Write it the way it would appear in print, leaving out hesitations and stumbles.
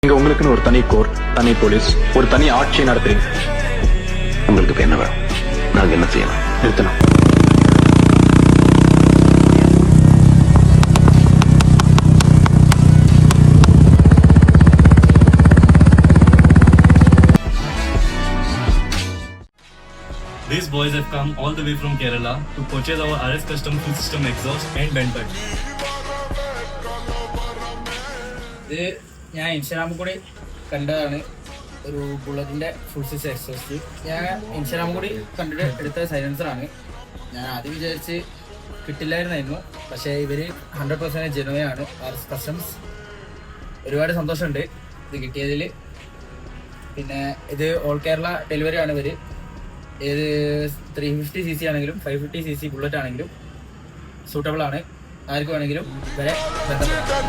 இங்க உங்களுக்குன்னு ஒரு தனி கோர்ட், தனி போலீஸ், ஒரு தனி ஆட்சியை நடத்துறீங்க. உங்களுக்கு இப்ப என்ன வேணும்? நாங்க என்ன செய்யணும்? நிறுத்தணும். These boys have come all the way from Kerala to purchase our RS Custom full system exhaust and bend pad. ഇത് ഞാൻ ഇൻസ്റ്റാഗ്രാമിൽ കൂടി കണ്ടതാണ്, ഒരു ബുള്ളറ്റിൻ്റെ ഫുൾ സിസ്റ്റം എക്സോസ്റ്റ്. ഞാൻ ഇൻസ്റ്റാഗ്രാമിൽ കൂടി കണ്ടിട്ട് എടുത്ത സൈലൻസറാണ്. ഞാൻ ആദ്യം വിചാരിച്ച് കിട്ടില്ലായിരുന്നായിരുന്നു, പക്ഷേ ഇവർ 100% ജെനുവനാണ്. RS customs. ഒരുപാട് സന്തോഷമുണ്ട് ഇത് കിട്ടിയതിൽ. പിന്നെ ഇത് ഓൾ കേരള ഡെലിവറി ആണ്. ഇവർ ഏത് 350cc ആണെങ്കിലും 550cc ബുള്ളറ്റ് ആണെങ്കിലും സൂട്ടബിൾ ആണ്. ആർക്ക് വേണമെങ്കിലും ഇവരെ ബന്ധപ്പെടാം.